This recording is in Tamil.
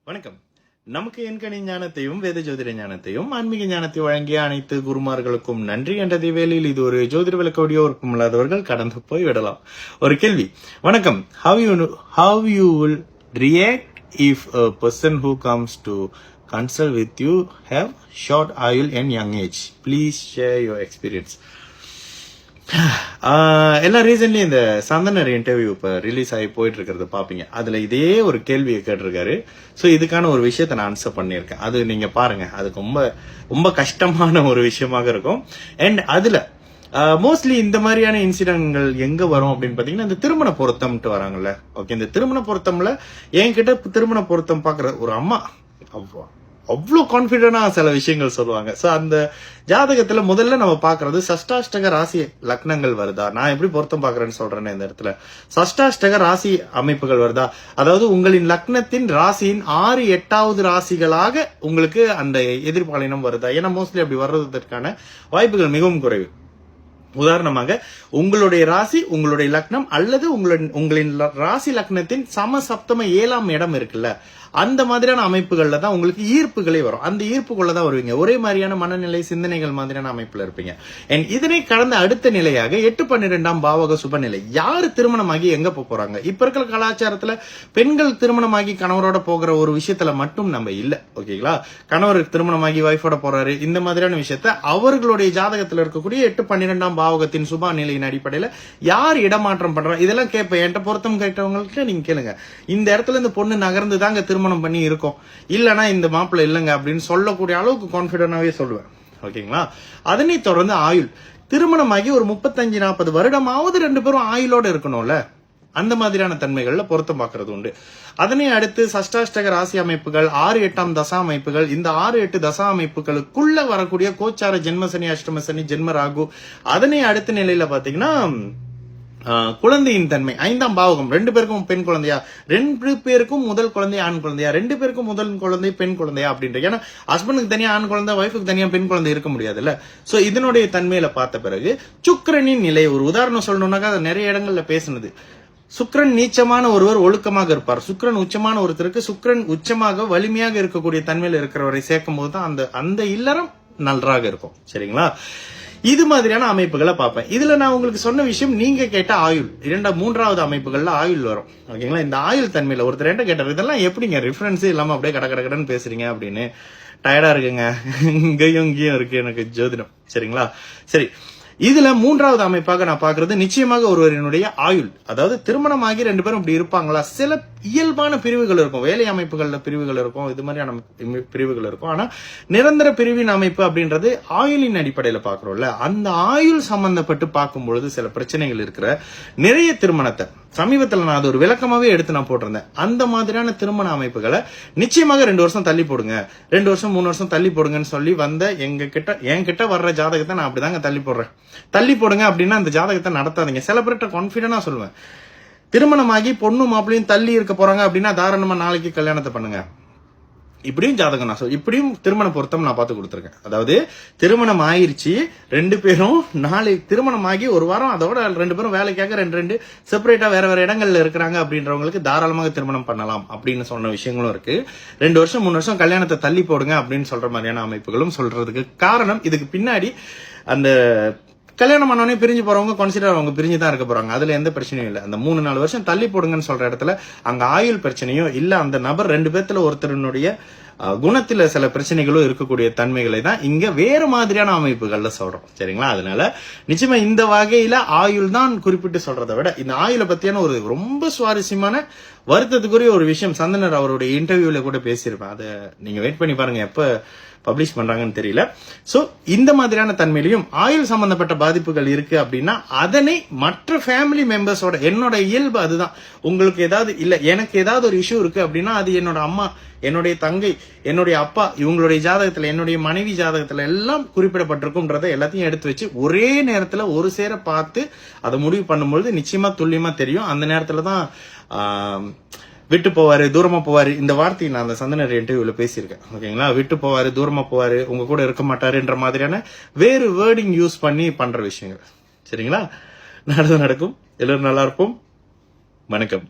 வணக்கம். நமக்கு எண்கணி ஞானத்தையும் வேத ஜோதிட ஞானத்தையும் ஆன்மீக ஞானத்தை வழங்கிய அனைத்து குருமார்களுக்கும் நன்றி என்ற வேளையில் இது ஒரு ஜோதிட விளக்க ஆடியோ இருக்கும் இல்லாதவர்கள் கடந்து போய் விடலாம். ஒரு கேள்வி. வணக்கம். How you will react if a person who comes to consult with you have short oil and young age? Please share your experience. எல்லா ரீசன்லயும் இந்த சந்தனர் இன்டர்வியூ இப்ப ரிலீஸ் ஆகி போயிட்டு இருக்கிறத பாப்பீங்க. அதுல இதே ஒரு கேள்வியை கேட்டிருக்காரு. சோ இதுக்கான ஒரு விஷயத்த நான் ஆன்சர் பண்ணியிருக்கேன். அது நீங்க பாருங்க. அதுக்கு ரொம்ப ரொம்ப கஷ்டமான ஒரு விஷயமாக இருக்கும். அண்ட் அதுல மோஸ்ட்லி இந்த மாதிரியான இன்சிடென்ட்கள் எங்க வரும் அப்படின்னு பாத்தீங்கன்னா இந்த திருமண பொருத்தம்ட்டு வராங்கல்ல. ஓகே, இந்த திருமண பொருத்தம்ல என்கிட்ட திருமண பொருத்தம் பாக்குற ஒரு அம்மா அவ்வளவு கான்பிடண்டா சில விஷயங்கள் சொல்லுவாங்க. சோ அந்த ஜாதகத்துல முதல்ல நம்ம பாக்குறது சஷ்டாஷ்டக ராசி லக்னங்கள் வருதா. நான் எப்படி பொருத்தம் பாக்குறேன்னு சொல்றேன்னு இந்த இடத்துல சஷ்டாஷ்டக ராசி அமைப்புகள் வருதா, அதாவது உங்களின் லக்னத்தின் ராசியின் 6, 8வது ராசிகளாக உங்களுக்கு அந்த எதிர்பாலினம் வருதா. ஏன்னா மோஸ்ட்லி அப்படி வர்றதற்கான வாய்ப்புகள் மிகவும் குறைவு. உதாரணமாக உங்களுடைய ராசி, உங்களுடைய லக்னம் அல்லது உங்களின் ராசி லக்னத்தின் சமசப்தம 7ஆம் இடம் இருக்குல்ல, அந்த மாதிரியான அமைப்புகள்ல தான் உங்களுக்கு ஈர்ப்புகளே வரும். அந்த ஈர்ப்புக்குள்ளதான் வருவீங்க. ஒரே மாதிரியான மனநிலை சிந்தனைகள் மாதிரியான அமைப்புல இருப்பீங்க. இதனை கடந்த அடுத்த நிலையாக 8, 12ஆம் பாவக சுபநிலை. யாரு திருமணமாகி எங்க போறாங்க? இப்ப இருக்கிற கலாச்சாரத்துல பெண்கள் திருமணமாகி கணவரோட போகிற ஒரு விஷயத்துல மட்டும் நம்ம இல்ல. ஓகேங்களா, கணவர் திருமணமாகி வைஃபோட போறாரு, இந்த மாதிரியான விஷயத்த அவர்களுடைய ஜாதகத்துல இருக்கக்கூடிய 8, 12ஆம் பாவகத்தின் சுப நிலையின் அடிப்படையில யார் இடமாற்றம் பண்றா இதெல்லாம் கேட்பேன். என்கிட்ட பொருத்தம் கேட்டவங்களுக்கு நீங்க கேளுங்க. இந்த இடத்துல இந்த பொண்ணு நகர்ந்து தாங்க திருமணம் பண்ணி இருக்கும், இல்லனா இந்த மாப்பிள்ள இல்லங்க அப்படின்னு சொல்லக்கூடிய அளவுக்கு கான்பிடண்டாவே சொல்லுவேன். ஓகேங்களா. அதனை தொடர்ந்து ஆயுள். திருமணமாகி ஒரு 35, 40 வருடமாவது 2 பேரும் ஆயுளோட இருக்கணும்ல. அந்த மாதிரியான தன்மைகள்ல பொருத்தம் பார்க்கறது உண்டு. அதனை அடுத்து சஷ்டாஷ்டக ராசி அமைப்புகள், 6, 8ஆம் தசா அமைப்புகள். இந்த 6, 8 தசா அமைப்புகளுக்குள்ள வரக்கூடிய கோச்சார ஜென்மசனி, அஷ்டமசனி, ஜென்ம ராகு. அதனை அடுத்த நிலையில பாத்தீங்கன்னா குழந்தையின் தன்மை 5ஆம் பாவகம். 2 பேருக்கும் பெண் குழந்தையா, 2 பேருக்கும் முதல் குழந்தை ஆண் குழந்தையா, 2 பேருக்கும் முதல் குழந்தை பெண் குழந்தையா அப்படின்ற. ஏன்னா ஹஸ்பண்டுக்கு தனியா ஆண் குழந்தை, ஒய்ஃபுக்கு தனியா பெண் குழந்தை இருக்க முடியாதுல்ல. சோ இதனுடைய தன்மையில பார்த்த பிறகு சுக்கிரனின் நிலை. ஒரு உதாரணம் சொல்லணும்னாக்கா அதை நிறைய இடங்கள்ல பேசுனது. சுக்கிரன் நீச்சமான ஒருவர் ஒழுக்கமாக இருப்பார். சுக்கிரன் உச்சமான ஒருத்தருக்கு சுக்கிரன் உச்சமாக வலிமையாக இருக்கக்கூடிய தன்மையில இருக்கிறவரை சேர்க்கும் போது தான் அந்த இல்லறம் நன்றாக இருக்கும். சரிங்களா. இது மாதிரியான அமைப்புகளை பார்ப்பேன். இதுல நான் உங்களுக்கு சொன்ன விஷயம் நீங்க கேட்ட ஆயுள். 3வது அமைப்புகள்ல ஆயுள் வரும். ஓகேங்களா. இந்த ஆயுள் தன்மையில ஒருத்தர் என்கிட்ட கேட்டார், இதெல்லாம் எப்படிங்க ரெஃபரன்ஸ் இல்லாம அப்படியே கடன்னு பேசுறீங்க அப்படின்னு. டயர்டா இருக்குங்க, இங்கேயும் இருக்கு எனக்கு ஜோதிடம். சரிங்களா. சரி, இதுல 3வது அமைப்பாக நான் பாக்குறது நிச்சயமாக ஒருவரினுடைய ஆயுள். அதாவது திருமணமாகி 2 பேரும் இப்படி இருப்பாங்களா. சில இயல்பான பிரிவுகள் இருக்கும், வேலை அமைப்புகள்ல பிரிவுகள் இருக்கும், இது மாதிரியான பிரிவுகள் இருக்கும். ஆனா நிரந்தர பிரிவின் அமைப்பு அப்படின்றது ஆயுளின் அடிப்படையில பாக்குறோம்ல. அந்த ஆயுள் சம்பந்தப்பட்டு பார்க்கும் பொழுது சில பிரச்சனைகள் இருக்கிற நிறைய திருமணத்தை சமீபத்தில் நான் அது ஒரு விளக்கமாவே எடுத்து நான் போட்டிருந்தேன். அந்த மாதிரியான திருமண அமைப்புகளை நிச்சயமாக 2 வருஷம் தள்ளி போடுங்க, 2 வருஷம் 3 வருஷம் தள்ளி போடுங்கன்னு சொல்லி வந்த என்கிட்ட வர்ற ஜாதகத்தை நான் அப்படிதாங்க தள்ளி போடுறேன். தள்ளி போடுங்க அப்படின்னா அந்த ஜாதகத்தை நடத்தாதீங்க. சில பேர்கிட்ட கான்பிடண்டா சொல்லுவேன், திருமணமாகி பொண்ணு மாப்பிளையும் தள்ளி இருக்க போறாங்க அப்படின்னா தாராளமா நாளைக்கு கல்யாணத்தை பண்ணுங்க. இப்படியும் ஜாதகம் நான் இப்படியும் திருமண பொருத்தம் நான் பார்த்து கொடுத்துருக்கேன். அதாவது திருமணம் ஆயிருச்சு, 2 பேரும் நாளை திருமணமாகி 1 வாரம் அதோட 2 பேரும் வேலைக்காக 2 செப்பரேட்டா வேற இடங்கள்ல இருக்கிறாங்க அப்படின்றவங்களுக்கு தாராளமாக திருமணம் பண்ணலாம் அப்படின்னு சொன்ன விஷயங்களும் இருக்கு. 2 வருஷம் 3 வருஷம் கல்யாணத்தை தள்ளி போடுங்க அப்படின்னு சொல்ற மாதிரியான அமைப்புகளும் சொல்றதுக்கு காரணம் இதுக்கு பின்னாடி அந்த கல்யாணம் பண்ணவனே பிரிஞ்சு போறவங்க கன்சிடர் அவங்க பிரிஞ்சு தான் இருக்க போறாங்க. அதுல எந்த பிரச்சனையும் இல்லை. அந்த 3-4 வருஷம் தள்ளி போடுங்கன்னு சொல்ற இடத்துல அங்க ஆயுள் பிரச்சனையோ இல்ல அந்த நபர் 2 பேர்த்துல ஒருத்தருடைய குணத்துல சில பிரச்சனைகளும் இருக்கக்கூடிய தன்மைகளை தான் இங்க வேற மாதிரியான அமைப்புகள்ல சொல்றோம். சரிங்களா. அதனால நிச்சயமா இந்த வகையில ஆயுள் தான் குறிப்பிட்டு சொல்றதை விட இந்த ஆயுளை பத்தியான ஒரு ரொம்ப சுவாரஸ்யமான வருத்தத்துக்குரிய ஒரு விஷயம் சந்தனர் அவருடைய இன்டர்வியூல கூட பேசியிருப்பேன். அதை நீங்க வெயிட் பண்ணி பாருங்க, எப்ப பப்ளிஷ் பண்றாங்கன்னு தெரியல. சோ இந்த மாதிரியான தன்மையிலையும் ஆயுள் சம்பந்தப்பட்ட பாதிப்புகள் இருக்கு அப்படின்னா அதனை மற்ற ஃபேமிலி மெம்பர்ஸோட, என்னோட இயல்பு அதுதான். உங்களுக்கு ஏதாவது இல்ல எனக்கு ஏதாவது ஒரு இஷ்யூ இருக்கு அப்படின்னா அது என்னோட அம்மா, என்னுடைய தங்கை, என்னுடைய அப்பா, இவங்களுடைய ஜாதகத்துல, என்னுடைய மனைவி ஜாதகத்துல எல்லாம் குறிப்பிடப்பட்டிருக்கும்ன்றதை எல்லாத்தையும் எடுத்து வச்சு ஒரே நேரத்துல ஒரு சேர பார்த்து அதை முடிவு பண்ணும்பொழுது நிச்சயமா துல்லியமா தெரியும். அந்த நேரத்துல தான் விட்டு போவாரு, தூரமா போவாரு. இந்த வார்த்தையை நான் அந்த சந்தனர் இன்டர்வியூல பேசியிருக்கேன். ஓகேங்களா. விட்டு போவாரு, தூரமா போவாரு, உங்க கூட இருக்க மாட்டாருன்ற மாதிரியான வேறு வேர்டிங் யூஸ் பண்ணி பண்ற விஷயங்கள். சரிங்களா. நடக்கும். எல்லாரும் நல்லா இருப்போம். வணக்கம்.